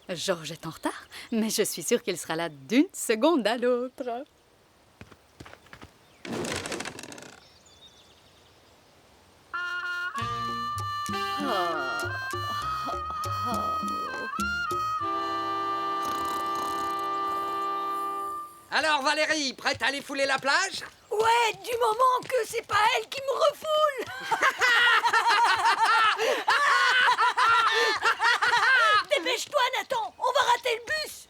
Georges est en retard, mais je suis sûre qu'il sera là d'une seconde à l'autre. Alors Valérie, prête à aller fouler la plage? Ouais, du moment que c'est pas elle qui me refoule. Dépêche-toi, Nathan, on va rater le bus.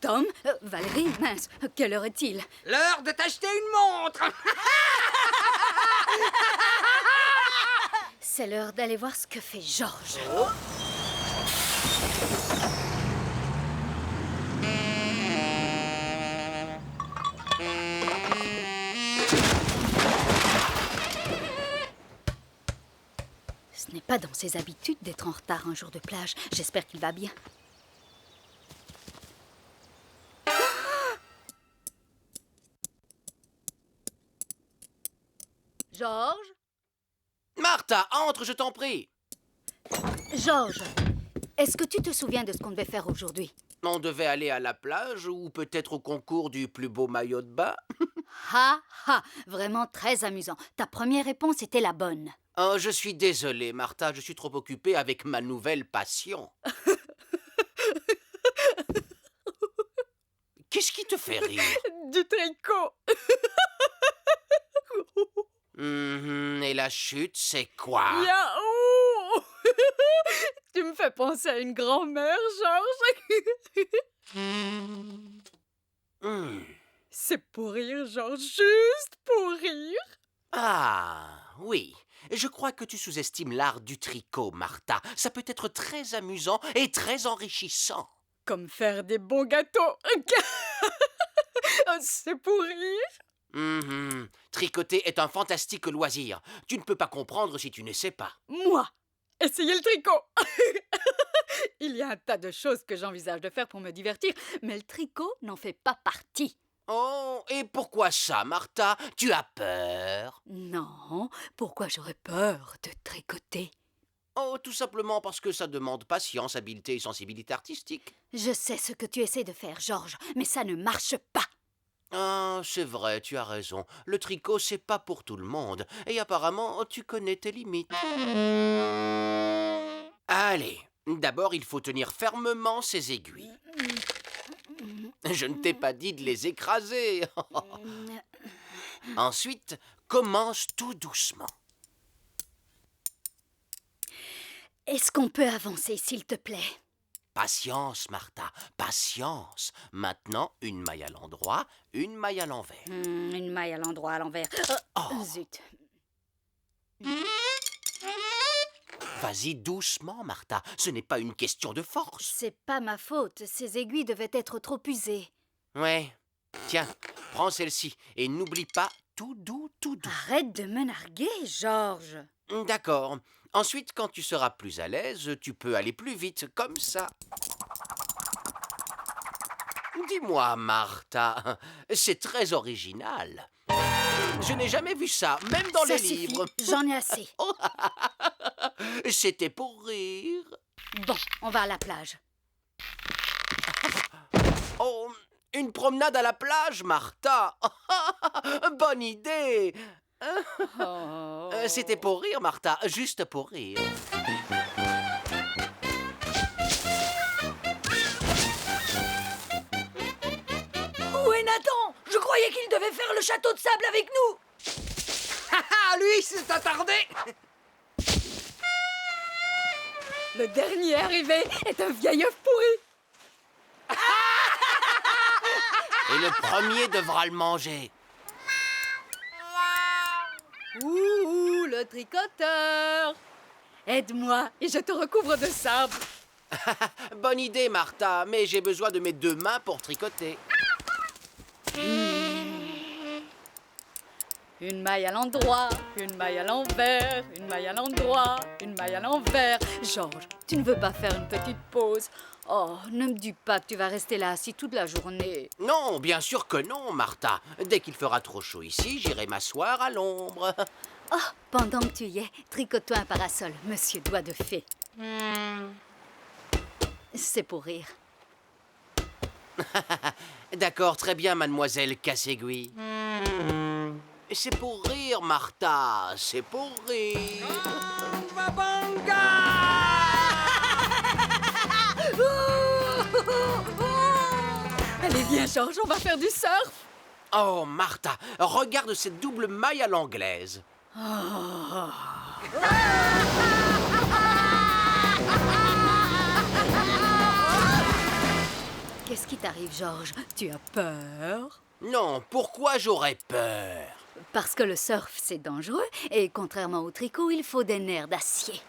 Tom, Valérie, mince, quelle heure est-il? L'heure de t'acheter une montre. C'est l'heure d'aller voir ce que fait Georges. Ce n'est pas dans ses habitudes d'être en retard un jour de plage. J'espère qu'il va bien. Georges? Martha, entre, je t'en prie. Georges, est-ce que tu te souviens de ce qu'on devait faire aujourd'hui? On devait aller à la plage ou peut-être au concours du plus beau maillot de bain. Ha ha, vraiment très amusant. Ta première réponse était la bonne. Oh, je suis désolé, Martha, je suis trop occupée avec ma nouvelle passion. Qu'est-ce qui te fait rire? Du tricot. Et la chute, c'est quoi? Yahoo! Tu me fais penser à une grand-mère, Georges. C'est pour rire, Georges, juste pour rire. Ah, oui. Je crois que tu sous-estimes l'art du tricot, Martha. Ça peut être très amusant et très enrichissant. Comme faire des bons gâteaux. C'est pour rire. Tricoter est un fantastique loisir. Tu ne peux pas comprendre si tu ne sais pas. Moi, essayer le tricot. Il y a un tas de choses que j'envisage de faire pour me divertir, mais le tricot n'en fait pas partie. Oh, et pourquoi ça, Martha? Tu as peur? Non, pourquoi j'aurais peur de tricoter? Oh, tout simplement parce que ça demande patience, habileté et sensibilité artistique. Je sais ce que tu essaies de faire, Georges, mais ça ne marche pas. Ah, c'est vrai, tu as raison. Le tricot, c'est pas pour tout le monde. Et apparemment, tu connais tes limites. Allez, d'abord, il faut tenir fermement ces aiguilles. Je ne t'ai pas dit de les écraser. Ensuite, commence tout doucement. Est-ce qu'on peut avancer, s'il te plaît? Patience, Martha, patience. Maintenant, une maille à l'endroit, une maille à l'envers. Une maille à l'endroit, à l'envers. Zut. Vas-y doucement, Martha. Ce n'est pas une question de force. C'est pas ma faute. Ces aiguilles devaient être trop usées. Ouais. Tiens, prends celle-ci et n'oublie pas tout doux, tout doux. Arrête de me narguer, Georges. D'accord. Ensuite, quand tu seras plus à l'aise, tu peux aller plus vite, comme ça. Dis-moi, Martha, c'est très original. Je n'ai jamais vu ça, même dans Ça les suffit, livres. j'en ai assez. C'était pour rire. Bon, on va à la plage. Oh, une promenade à la plage, Martha. Bonne idée. C'était pour rire, Martha, juste pour rire. Où est Nathan? Je croyais qu'il devait faire le château de sable avec nous. Ah, lui, c'est attardé. Le dernier arrivé est un vieil œuf pourri. Et le premier devra le manger. Ouh, le tricoteur. Aide-moi et je te recouvre de sable. Bonne idée, Martha, mais j'ai besoin de mes 2 mains pour tricoter. Une maille à l'endroit, une maille à l'envers, une maille à l'endroit, une maille à l'envers. Georges, tu ne veux pas faire une petite pause? Oh, ne me dis pas que tu vas rester là assis toute la journée. Non, bien sûr que non, Martha. Dès qu'il fera trop chaud ici, j'irai m'asseoir à l'ombre. Oh, pendant que tu y es, tricote-toi un parasol, monsieur doigt de fée. C'est pour rire. D'accord, très bien, mademoiselle Casse-Aiguille. C'est pour rire, Martha, c'est pour rire. Allez, viens, Georges, on va faire du surf. Oh, Martha, regarde cette double maille à l'anglaise. Qu'est-ce qui t'arrive, Georges? Tu as peur? Non, pourquoi j'aurais peur? Parce que le surf, c'est dangereux, et contrairement au tricot, il faut des nerfs d'acier.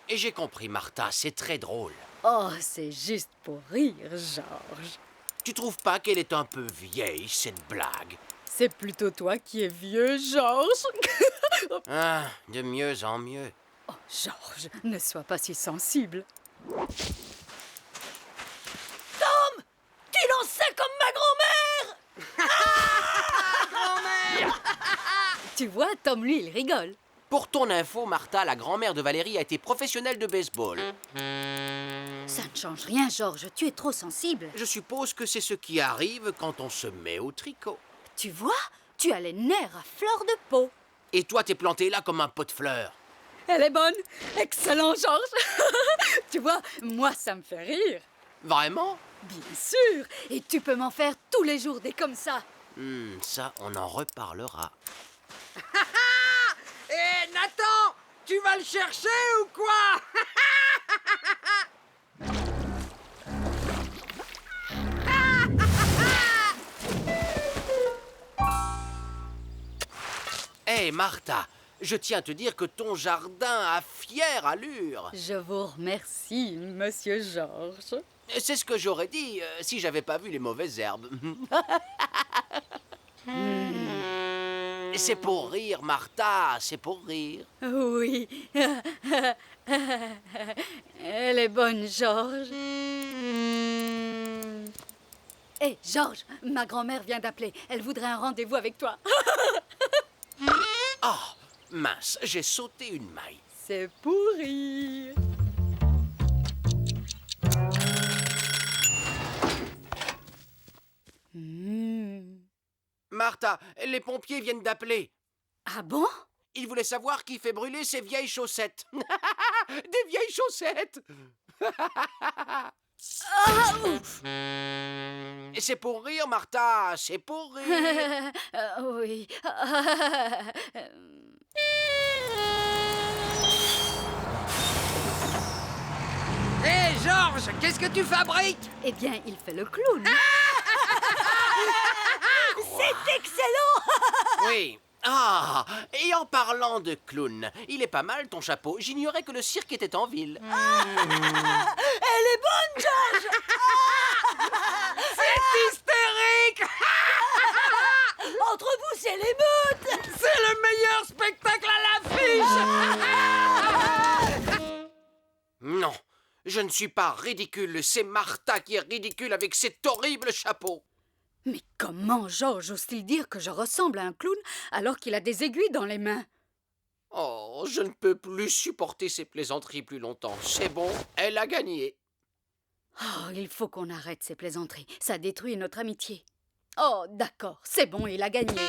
Et j'ai compris, Martha, c'est très drôle. Oh, c'est juste pour rire, Georges. Tu trouves pas qu'elle est un peu vieille, cette blague? C'est plutôt toi qui es vieux, Georges. Ah, de mieux en mieux. Oh, Georges, ne sois pas si sensible. Tu lances ça comme ma grand-mère! Tu vois, Tom, lui, il rigole. Pour ton info, Martha, la grand-mère de Valérie a été professionnelle de baseball. Ça ne change rien, Georges, tu es trop sensible. Je suppose que c'est ce qui arrive quand on se met au tricot. Tu vois, tu as les nerfs à fleur de peau. Et toi, t'es planté là comme un pot de fleurs. Elle est bonne. Excellent, Georges. Tu vois, moi, ça me fait rire. Vraiment? Bien sûr. Et tu peux m'en faire tous les jours des comme ça. Ça, on en reparlera. Hé, Nathan, tu vas le chercher ou quoi? Hé, Martha, je tiens à te dire que ton jardin a fière allure. Je vous remercie, monsieur Georges. C'est ce que j'aurais dit si j'avais pas vu les mauvaises herbes. C'est pour rire, Martha, c'est pour rire. Oui. Elle est bonne, Georges. Hé, Georges, ma grand-mère vient d'appeler. Elle voudrait un rendez-vous avec toi. Oh, mince, j'ai sauté une maille. C'est pour rire. Martha, les pompiers viennent d'appeler. Ah bon? Ils voulaient savoir qui fait brûler ces vieilles chaussettes. Des vieilles chaussettes. Et c'est pour rire, Martha, c'est pour rire. Oui. Hé, Georges, qu'est-ce que tu fabriques? Eh bien, il fait le clown. C'est excellent! Oui. Ah, et en parlant de clown, il est pas mal ton chapeau. J'ignorais que le cirque était en ville. Elle est bonne, Georges! C'est hystérique! Entre vous, c'est l'émeute! C'est le meilleur spectacle à l'affiche! Non, je ne suis pas ridicule. C'est Martha qui est ridicule avec cet horrible chapeau. Mais comment Georges ose-t-il dire que je ressemble à un clown alors qu'il a des aiguilles dans les mains? Oh, je ne peux plus supporter ces plaisanteries plus longtemps. C'est bon, elle a gagné. Oh, il faut qu'on arrête ces plaisanteries. Ça détruit notre amitié. Oh, d'accord, c'est bon, il a gagné.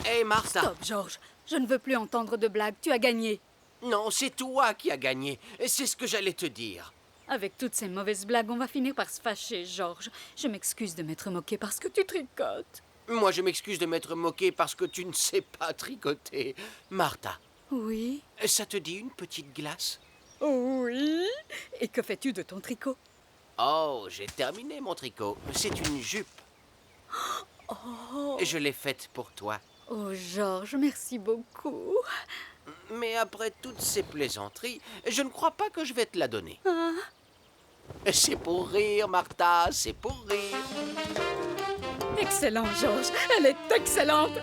Hé, Martha. Stop, Georges. Je ne veux plus entendre de blagues. Tu as gagné. Non, c'est toi qui as gagné. C'est ce que j'allais te dire. Avec toutes ces mauvaises blagues, on va finir par se fâcher, Georges. Je m'excuse de m'être moquée parce que tu tricotes. Moi, je m'excuse de m'être moqué parce que tu ne sais pas tricoter. Martha, Oui. ça te dit une petite glace? Oui. Et que fais-tu de ton tricot? Oh, j'ai terminé mon tricot. C'est une jupe. Oh. Je l'ai faite pour toi. Oh, Georges, merci beaucoup. Mais après toutes ces plaisanteries, je ne crois pas que je vais te la donner. Ah. C'est pour rire, Martha, c'est pour rire. Excellent, Georges. Elle est excellente.